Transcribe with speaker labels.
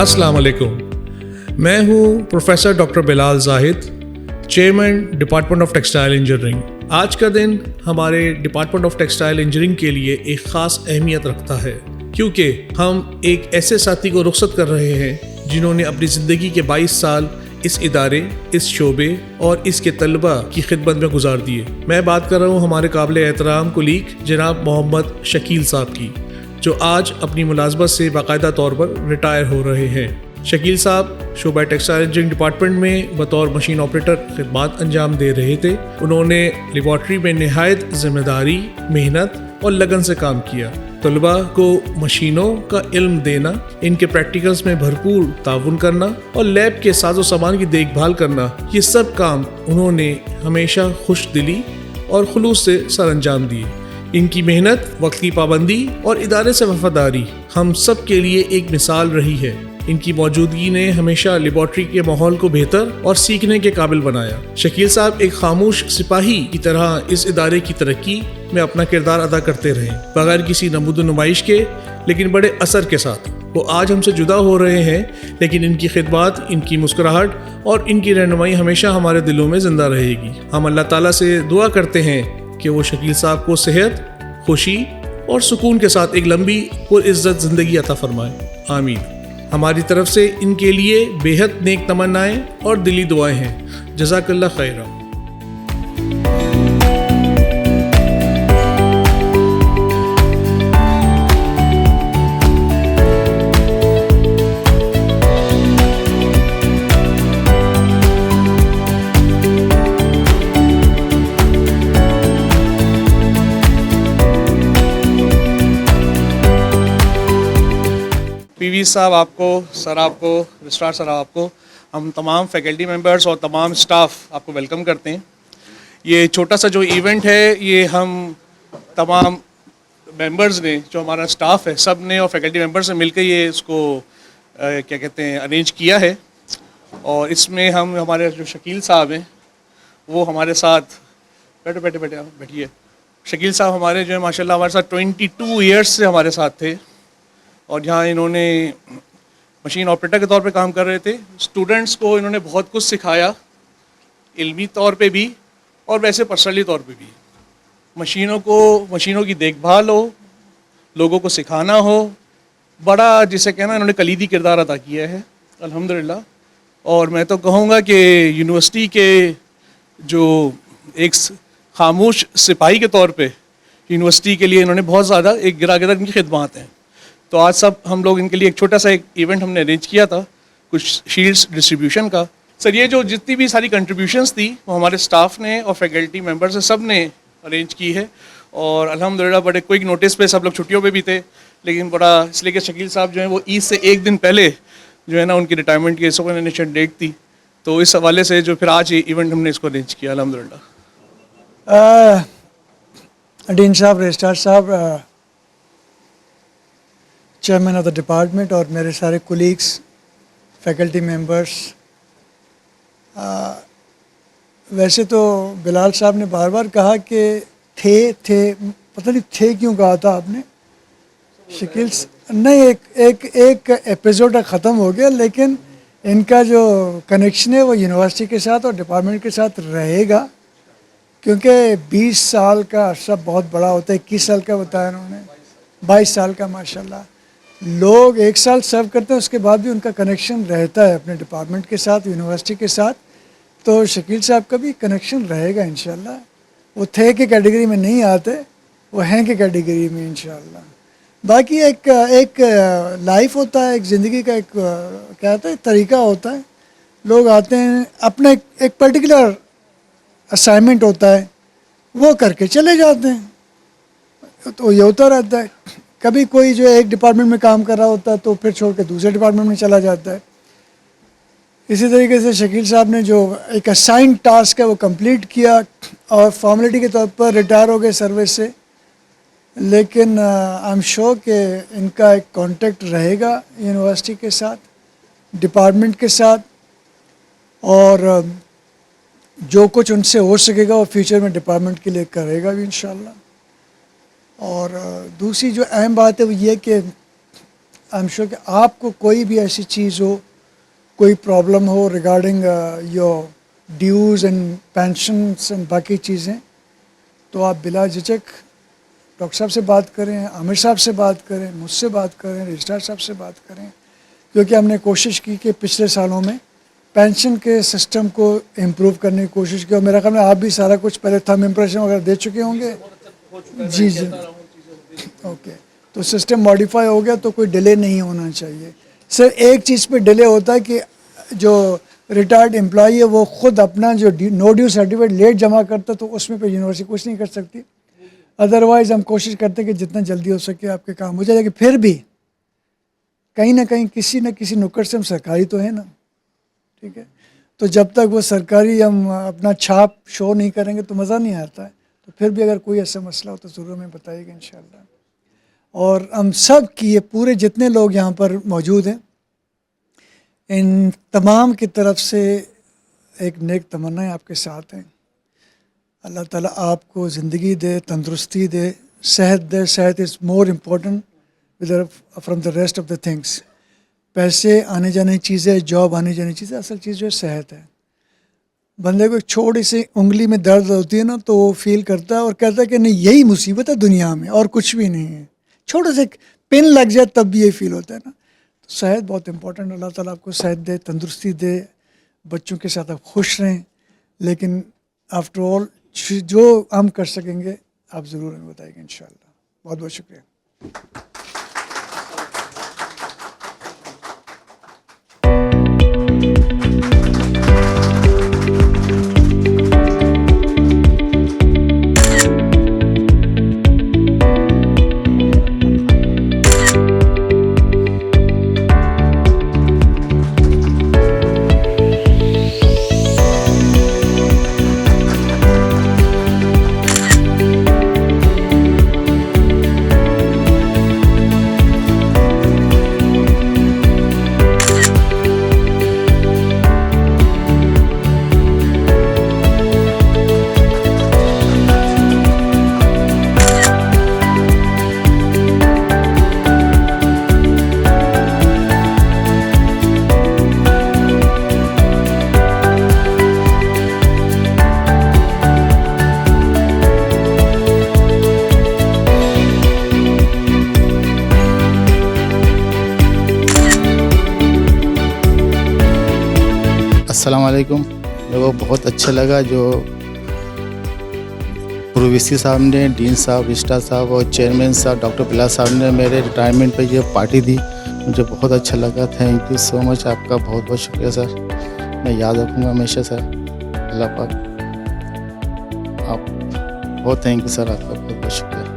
Speaker 1: अस्सलाम वालेकुम। मैं हूँ professor doctor Bilal Zahid, chairman department of textile engineering. आज का दिन हमारे डिपार्टमेंट ऑफ टेक्सटाइल इंजीनियरिंग के लिए एक ख़ास अहमियत रखता है, क्योंकि हम एक ऐसे साथी को रुखसत कर रहे हैं जिन्होंने अपनी ज़िंदगी के 22 साल इस इदारे, इस शोबे और इसके तलबा की खिदमत में गुजार दिए। मैं बात कर रहा हूँ हमारे काबिल एहतराम कुलीग जनाब मोहम्मद शकील साहब की, जो आज अपनी मुलाजमत से बाकायदा तौर पर रिटायर हो रहे हैं। शकील साहब शोबा टेक्सटाइल इंजीनियरिंग डिपार्टमेंट में बतौर मशीन ऑपरेटर खिदमत अंजाम दे रहे थे। उन्होंने लेबॉर्ट्री में नहायत जिम्मेदारी, मेहनत और लगन से काम किया। तलबा को मशीनों का इल्म देना, इनके प्रैक्टिकल्स में भरपूर ताउन करना और लैब के साजो सामान की देखभाल करना, ये सब काम उन्होंने हमेशा खुश दिली और खुलूस से सर अंजाम दिए। इनकी मेहनत, वक्त की पाबंदी और इदारे से वफादारी हम सब के लिए एक मिसाल रही है। इनकी मौजूदगी ने हमेशा लेबॉर्ट्री के माहौल को बेहतर और सीखने के काबिल बनाया। शकील साहब एक खामोश सिपाही की तरह इस इदारे की तरक्की में अपना किरदार अदा करते रहे, बगैर किसी नमूद नुमाइश के, लेकिन बड़े असर के साथ। वो आज हमसे जुदा हो रहे हैं, लेकिन इनकी खिदमत, इनकी मुस्कुराहट और इनकी रहनुमाई हमेशा हमारे दिलों में जिंदा रहेगी। हम अल्लाह ताला से दुआ करते हैं कि वो शकील साहब को सेहत, खुशी और सुकून के साथ एक लंबी और इज्जत ज़िंदगी अता फरमाए। आमीन। हमारी तरफ से इनके लिए बेहद नेक तमन्नाएं और दिली दुआएं हैं। जज़ाकल्लाह खैरा। पीवी साहब आपको, सर आपको, रजिस्ट्रार सर आपको, हम तमाम फैकल्टी मेंबर्स और तमाम स्टाफ आपको वेलकम करते हैं। ये छोटा सा जो इवेंट है, ये हम तमाम मेंबर्स ने, जो हमारा स्टाफ है, सब ने और फैकल्टी मेंबर्स ने मिलकर ये इसको क्या कहते हैं अरेंज किया है। और इसमें हम हमारे जो शकील साहब हैं वो हमारे साथ बैठिए। शकील साहब हमारे जो है माशाल्लाह हमारे साथ 22 ईयर्स से हमारे साथ थे और यहाँ इन्होंने मशीन ऑपरेटर के तौर पे काम कर रहे थे। स्टूडेंट्स को इन्होंने बहुत कुछ सिखाया, इल्मी तौर पे भी और वैसे पर्सनली तौर पे भी। मशीनों की देखभाल हो, लोगों को सिखाना हो, बड़ा जिसे कहना इन्होंने कलीदी किरदार अदा किया है अल्हम्दुलिल्लाह। और मैं तो कहूँगा कि यूनिवर्सिटी के जो एक खामोश सिपाही के तौर पे यूनिवर्सिटी के लिए इन्होंने बहुत ज़्यादा एक गिरा इनकी खिदमत हैं। तो आज सब हम लोग इनके लिए एक छोटा सा एक इवेंट हमने अरेंज किया था, कुछ शील्ड्स डिस्ट्रीब्यूशन का। सर ये जो जितनी भी सारी कंट्रीब्यूशंस थी वो हमारे स्टाफ ने और फैकल्टी मेंबर्स ने सब ने अरेंज की है। और अल्हम्दुलिल्लाह बड़े क्विक नोटिस पे, सब लोग छुट्टियों पे भी थे, लेकिन बड़ा इसलिए कि शकील साहब जो हैं वो ईद से एक दिन पहले जो है ना उनकी रिटायरमेंट की रिकॉग्निशन डेट थी, तो इस हवाले से जो फिर आज ये इवेंट हमने इसको अरेंज किया अल्हम्दुलिल्लाह।
Speaker 2: डीन साहब, रजिस्ट्रार साहब, चेयरमैन ऑफ द डिपार्टमेंट और मेरे सारे कोलीग्स, फैकल्टी मेंबर्स, वैसे तो बिलाल साहब ने बार बार कहा कि थे पता नहीं थे क्यों कहा था आपने। शकील नहीं, एक एपिसोड ख़त्म हो गया, लेकिन इनका जो कनेक्शन है वो यूनिवर्सिटी के साथ और डिपार्टमेंट के साथ रहेगा, क्योंकि 20 साल का अरसा बहुत बड़ा होता है। 21 साल का बताया उन्होंने, 22 साल का माशाल्लाह। लोग 1 साल सर्व करते हैं, उसके बाद भी उनका कनेक्शन रहता है अपने डिपार्टमेंट के साथ, यूनिवर्सिटी के साथ। तो शकील साहब का भी कनेक्शन रहेगा इंशाल्लाह। वो थे की कैटेगरी में नहीं आते, वो हैं की कैटेगरी में इंशाल्लाह। बाकी एक लाइफ होता है, एक ज़िंदगी का एक क्या होता है तरीका होता है। लोग आते हैं, अपना एक पर्टिकुलर असाइनमेंट होता है, वो करके चले जाते हैं, तो ये होता रहता है। कभी कोई जो एक डिपार्टमेंट में काम कर रहा होता है तो फिर छोड़ के दूसरे डिपार्टमेंट में चला जाता है। इसी तरीके से शकील साहब ने जो एक असाइन टास्क है वो कंप्लीट किया और फॉर्मेलिटी के तौर पर रिटायर हो गए सर्विस से। लेकिन आई एम श्योर कि इनका एक कांटेक्ट रहेगा यूनिवर्सिटी के साथ, डिपार्टमेंट के साथ, और जो कुछ उनसे हो सकेगा वो फ्यूचर में डिपार्टमेंट के लिए करेगा भी इंशाल्लाह। और दूसरी जो अहम बात है वो ये कि आई एम श्योर कि आपको कोई भी ऐसी चीज़ हो, कोई प्रॉब्लम हो regarding your dues and pensions and बाकी चीज़ें, तो आप बिला झिझक डॉक्टर साहब से बात करें, आमिर साहब से बात करें, मुझसे बात करें, रजिस्ट्रार साहब से बात करें, क्योंकि हमने कोशिश की कि पिछले सालों में पेंशन के सिस्टम को इम्प्रूव करने की कोशिश की, और मेरा ख्याल में आप भी सारा कुछ पहले थंब इम्प्रेशन वगैरह दे चुके होंगे। जी जी, ओके, तो सिस्टम मॉडिफाई हो गया, तो कोई डिले नहीं होना चाहिए। सर एक चीज़ पे डिले होता है कि जो रिटायर्ड एम्प्लॉई है वो खुद अपना जो नो ड्यू सर्टिफिकेट लेट जमा करता, तो उसमें पे यूनिवर्सिटी कुछ नहीं कर सकती। अदरवाइज़ हम कोशिश करते हैं कि जितना जल्दी हो सके आपके काम हो जाए, लेकिन फिर भी कहीं ना कहीं किसी न किसी नुक्कड़ से हम सरकारी तो है ना, ठीक है, तो जब तक वो सरकारी हम अपना छाप शो नहीं करेंगे तो मज़ा नहीं आता है। तो फिर भी अगर कोई ऐसा मसला हो तो ज़रूर हमें बताइएगा इंशाल्लाह। और हम सब की, ये पूरे जितने लोग यहाँ पर मौजूद हैं, इन तमाम की तरफ से एक नेक तमन्नाएं आपके साथ हैं। अल्लाह ताला आपको ज़िंदगी दे, तंदुरुस्ती दे, सेहत दे। सेहत is more important from the rest of the things. पैसे आने जाने की चीज़ें, जॉब आने जाने की चीज़ें, असल चीज़ जो है सेहत है। बंदे को एक छोटी सी उंगली में दर्द होती है ना, तो वो फील करता है और कहता है कि नहीं यही मुसीबत है दुनिया में और कुछ भी नहीं है। छोटा सा पिन लग जाए तब भी ये फील होता है ना। तो सेहत बहुत इंपॉर्टेंट। अल्लाह ताला आपको सेहत दे, तंदुरुस्ती दे, बच्चों के साथ आप खुश रहें। लेकिन आफ्टर ऑल जो हम कर सकेंगे आप ज़रूर हमें बताएंगे इंशाल्लाह। बहुत बहुत शुक्रिया।
Speaker 3: अस्सलाम वालेकुम। मेरे को बहुत अच्छा लगा जो प्रोविसी साहब ने, डीन साहब, रजिस्ट्रार साहब और चेयरमैन साहब डॉक्टर बिलाल साहब ने मेरे रिटायरमेंट पे ये पार्टी दी। मुझे बहुत अच्छा लगा। थैंक यू सो मच, आपका बहुत बहुत शुक्रिया सर। मैं याद रखूँगा हमेशा सर। अल्लाह पाक आप बहुत थैंक यू सर, आपका बहुत बहुत शुक्रिया।